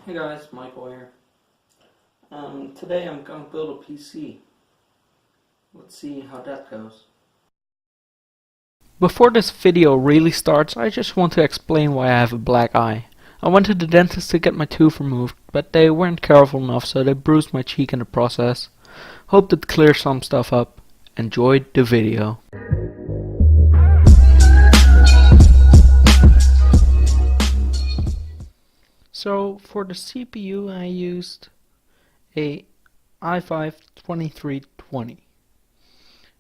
Hey guys, Michael here. Today I'm going to build a PC. Let's see how that goes. Before this video really starts, I just want to explain why I have a black eye. I went to the dentist to get my tooth removed, but they weren't careful enough, so they bruised my cheek in the process. Hope that clears some stuff up. Enjoy the video. So for the CPU I used a i5-2320.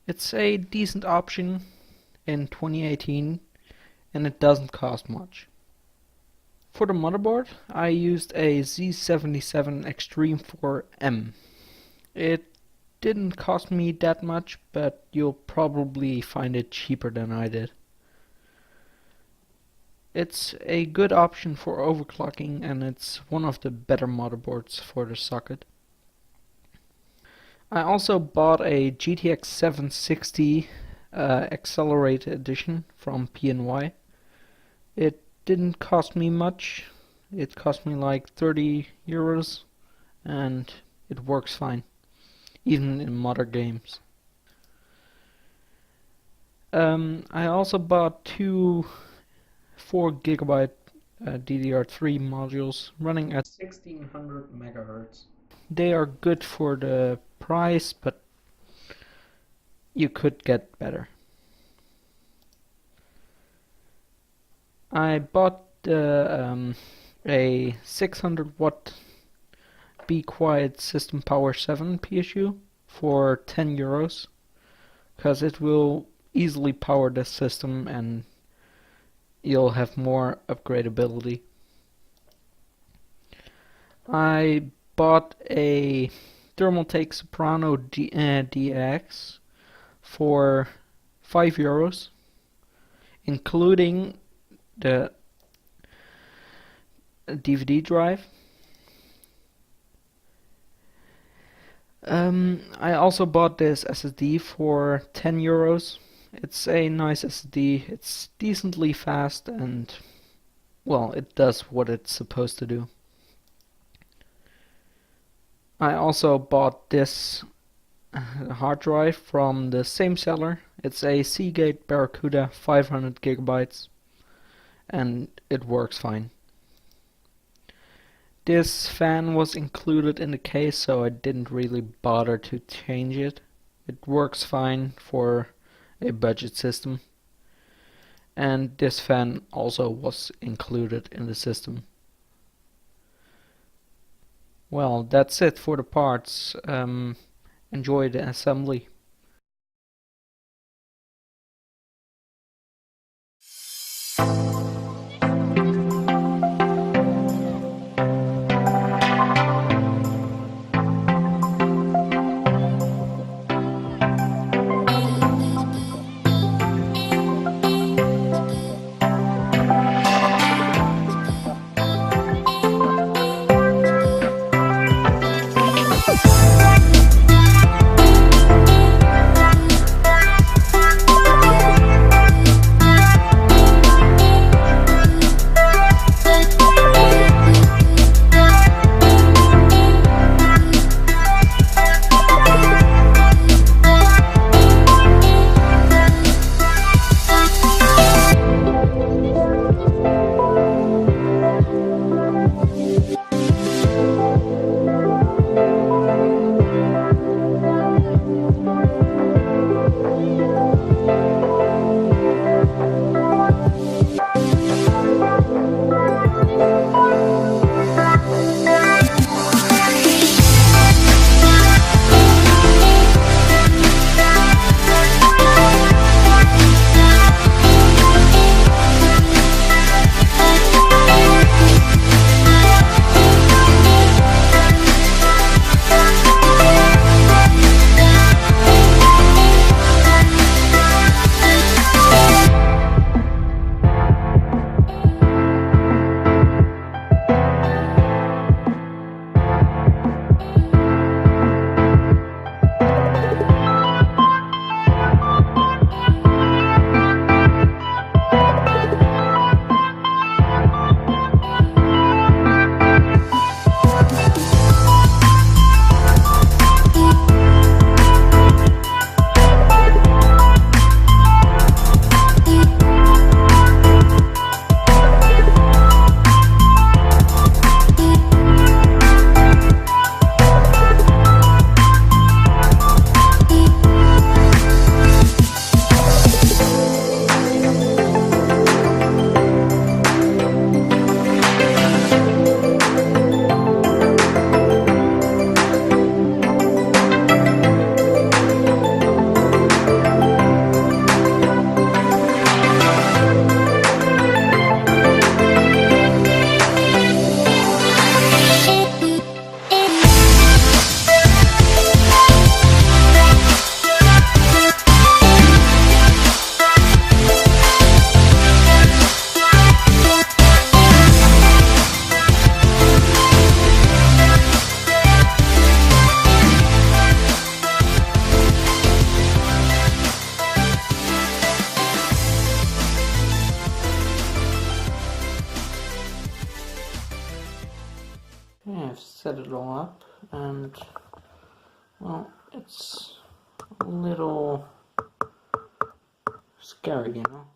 It's a decent option in 2018 and it doesn't cost much. For the motherboard I used a Z77 Extreme 4M. It didn't cost me that much, but you'll probably find it cheaper than I did. It's a good option for overclocking and it's one of the better motherboards for the socket. I also bought a GTX 760 Accelerated Edition from PNY. It didn't cost me much. It cost me like 30 euros and it works fine, even in modern games. I also bought two 4GB DDR3 modules running at 1600 MHz. They are good for the price, but you could get better. I bought a 600 watt Be Quiet System Power 7 PSU for 10 euros, because it will easily power the system and you'll have more upgradability. I bought a Thermaltake Soprano DX for 5 euros, including the DVD drive. I also bought this SSD for 10 euros. It's a nice SSD, it's decently fast and, well, it does what it's supposed to do. I also bought this hard drive from the same seller. It's a Seagate Barracuda 500 gigabytes and it works fine. This fan was included in the case, so I didn't really bother to change it. It works fine for a budget system, and this fan also was included in the system. Well, that's it for the parts. Enjoy the assembly. Okay, I've set it all up, and well, it's a little scary, you know.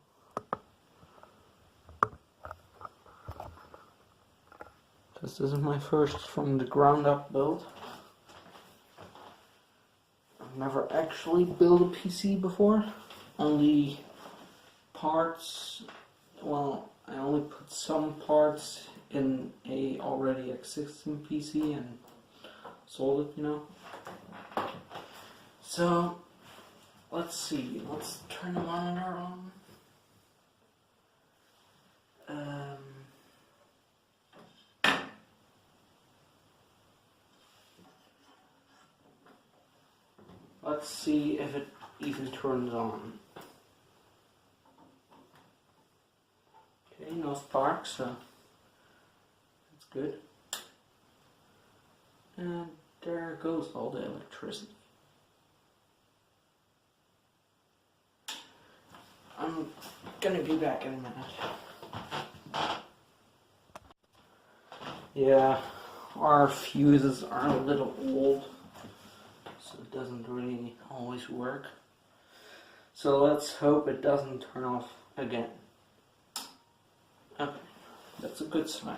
Because this is my first from the ground up build. I've never actually built a PC before. Only parts, well, I only put some parts in a already existing PC and sold it, you know. So, let's see, let's turn the monitor on. Let's see if it even turns on. Okay, no sparks, so that's good. And there goes all the electricity. I'm gonna be back in a minute. Yeah, our fuses are a little old, so it doesn't really always work. So let's hope it doesn't turn off again. Okay, that's a good sign.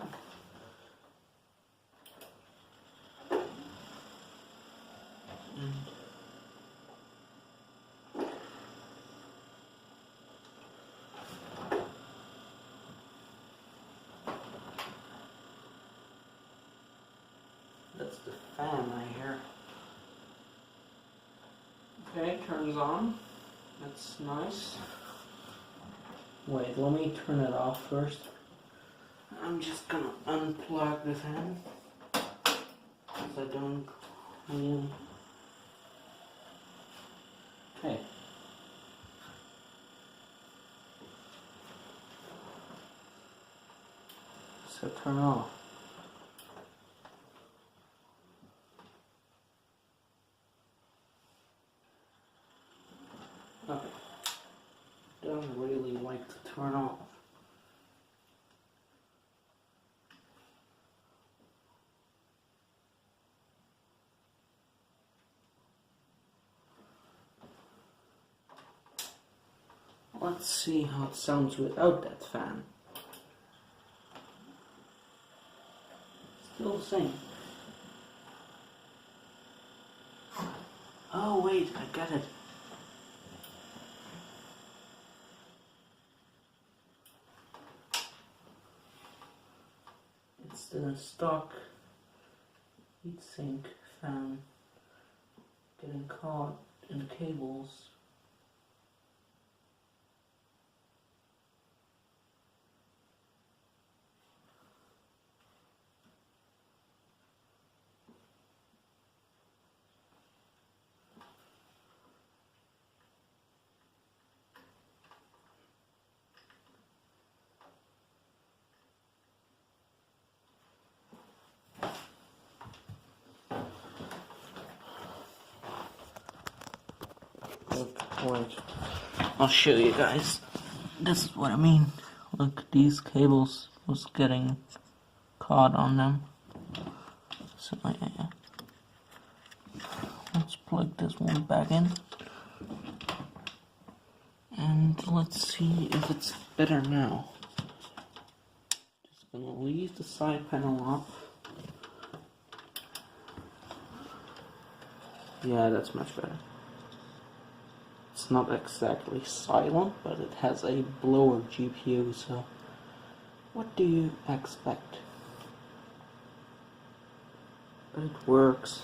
That's the fan I hear. Okay, turns on. That's nice. Wait, let me turn it off first. I'm just gonna unplug the fan, because I don't really... Okay. So turn off. Okay. Don't really like to turn off. Let's see how it sounds without that fan. Still the same. Oh wait, I got it. It's the stock heatsink fan getting caught in the cables. Look, wait. I'll show you guys. This is what I mean. Look, these cables was getting caught on them. So yeah. Let's plug this one back in. And let's see if it's better now. Just gonna leave the side panel up. Yeah, that's much better. It's not exactly silent, but it has a blower GPU, so what do you expect? But it works.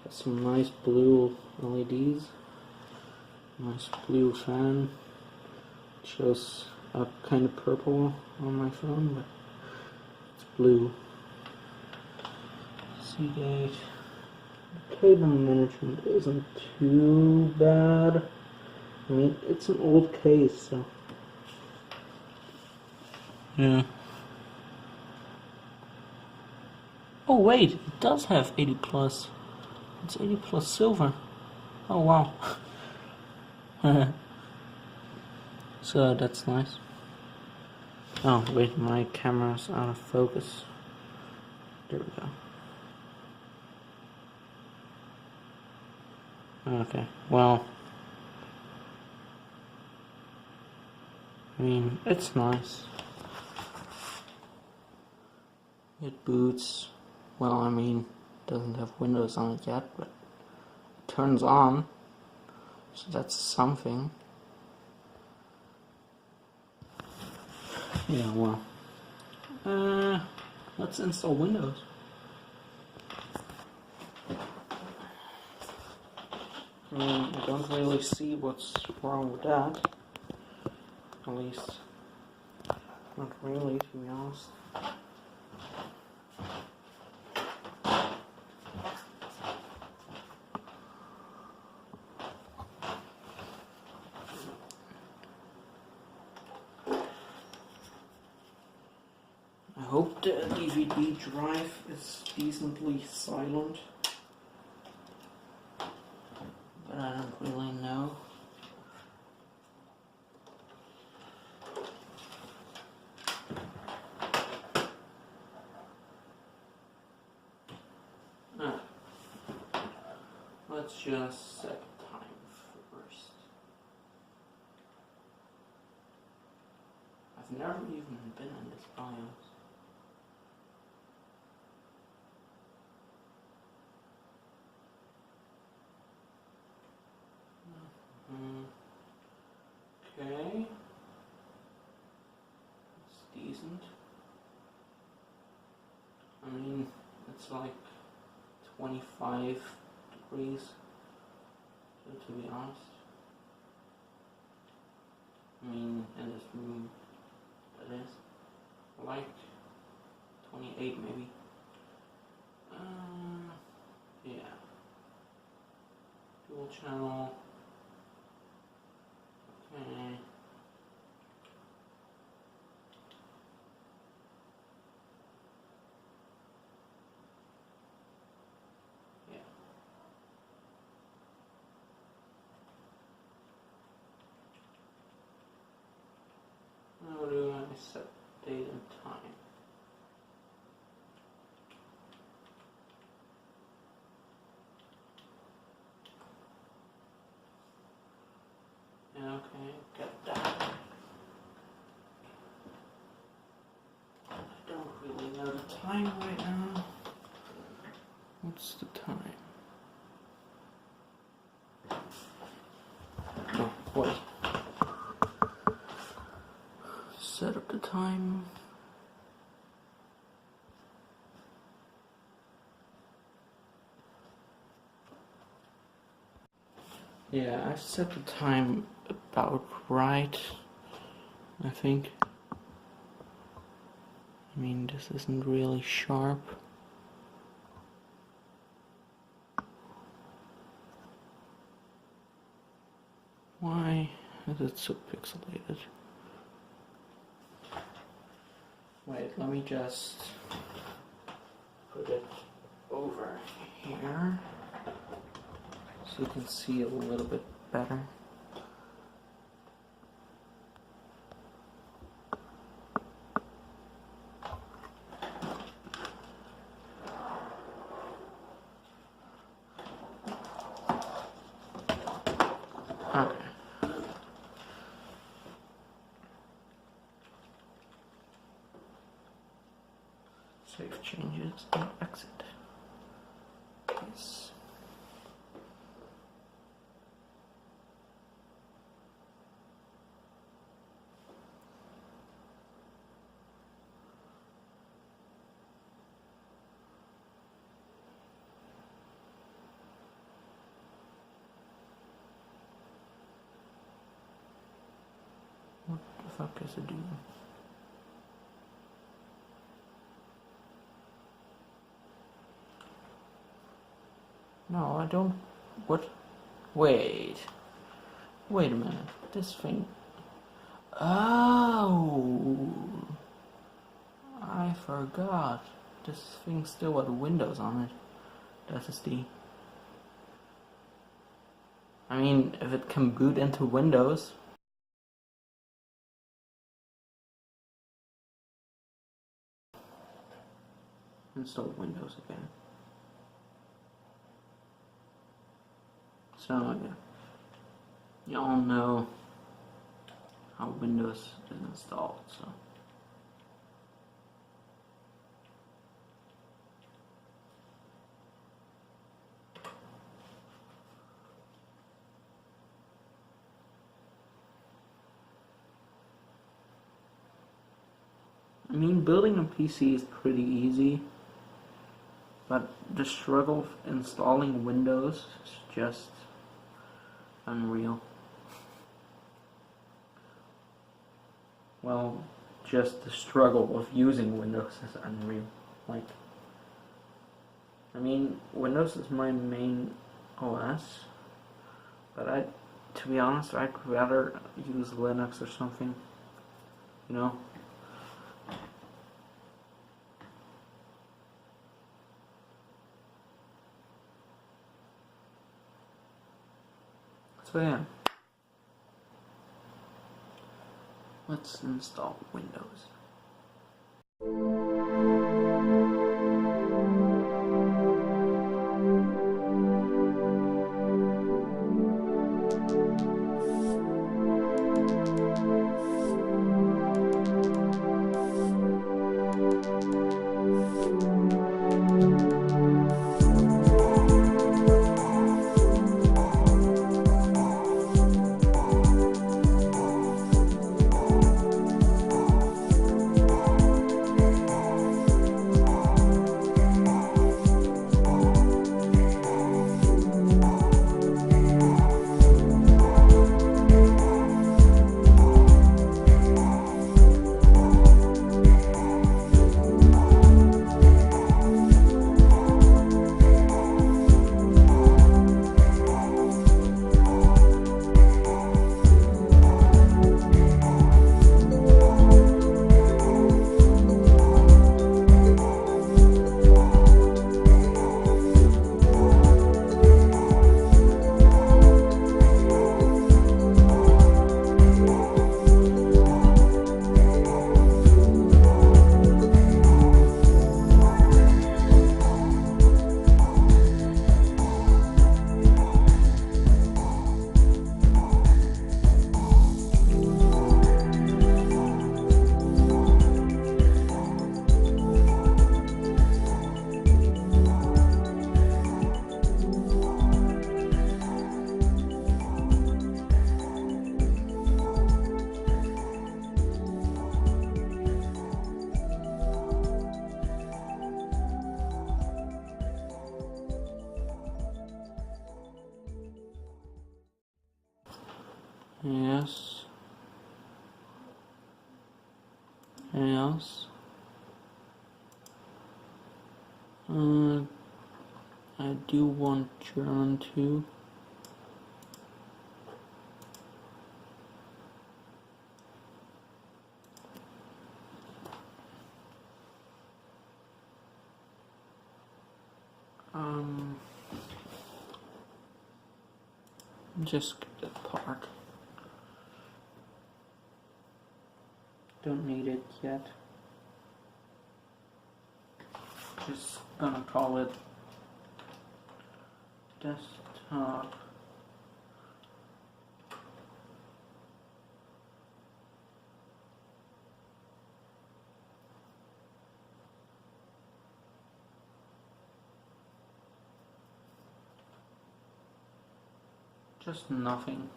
Got some nice blue LEDs. Nice blue fan. It shows up kind of purple on my phone, but it's blue. Seagate. The cable management isn't too bad. I mean, it's an old case, so yeah. Oh wait, it does have 80 plus. It's 80 plus silver. Oh wow. So that's nice. Oh wait, my camera's out of focus. There we go. Okay, well, I mean, it's nice. It boots. Well, I mean, doesn't have Windows on it yet, but it turns on, so that's something. Yeah, well, let's install Windows. I mean, I don't really see what's wrong with that. At least, not really, to be honest. I hope the DVD drive is decently silent, but I don't really know. Let's just set time first. I've never even been in this BIOS. Okay. It's decent. I mean, it's like 25 degrees, to be honest. I mean, in this room, that is like 28 maybe. Yeah. Dual channel. Okay. Yeah. How do I set date and time? Okay, got that. I don't really know the time right now. What's the time? Oh, wait. Set up the time. Yeah, I've set the time about right, I think. I mean, this isn't really sharp. Why is it so pixelated? Wait, let me just put it over here so you can see a little bit better. Okay. Save changes and exit. Yes. What the fuck is it doing? No, I don't. What? Wait. Wait a minute. This thing. Oh! I forgot. This thing still got Windows on it. SSD. I mean, if it can boot into Windows. install Windows again. So yeah, y'all know how Windows is installed. So I mean, building a PC is pretty easy, but the struggle of installing Windows is just unreal. Well, just the struggle of using Windows is unreal. Like, I mean, Windows is my main OS, but to be honest, I'd rather use Linux or something, you know? So yeah, let's install Windows. Yes. Yes. I do want German too. Just skip that part. Don't need it yet. Just gonna call it desktop. Just nothing.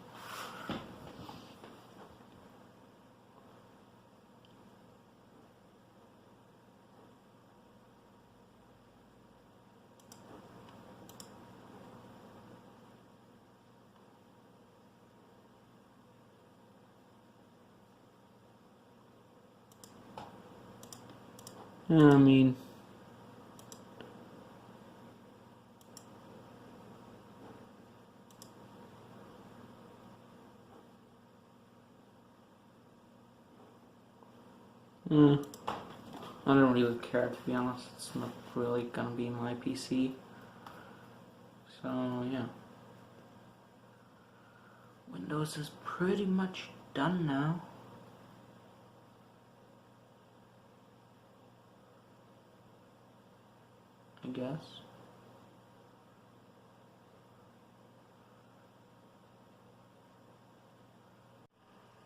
I mean, I don't really care, to be honest. It's not really gonna be my PC. So yeah, Windows is pretty much done now. I guess.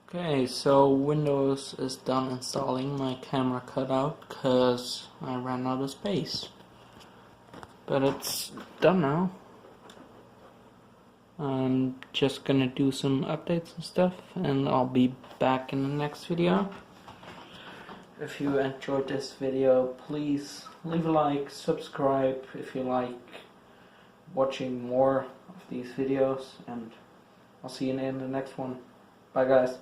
Okay, so Windows is done installing. My camera cut out because I ran out of space. But it's done now. I'm just gonna do some updates and stuff, and I'll be back in the next video. If you enjoyed this video, please leave a like, subscribe if you like watching more of these videos, and I'll see you in the next one. Bye guys.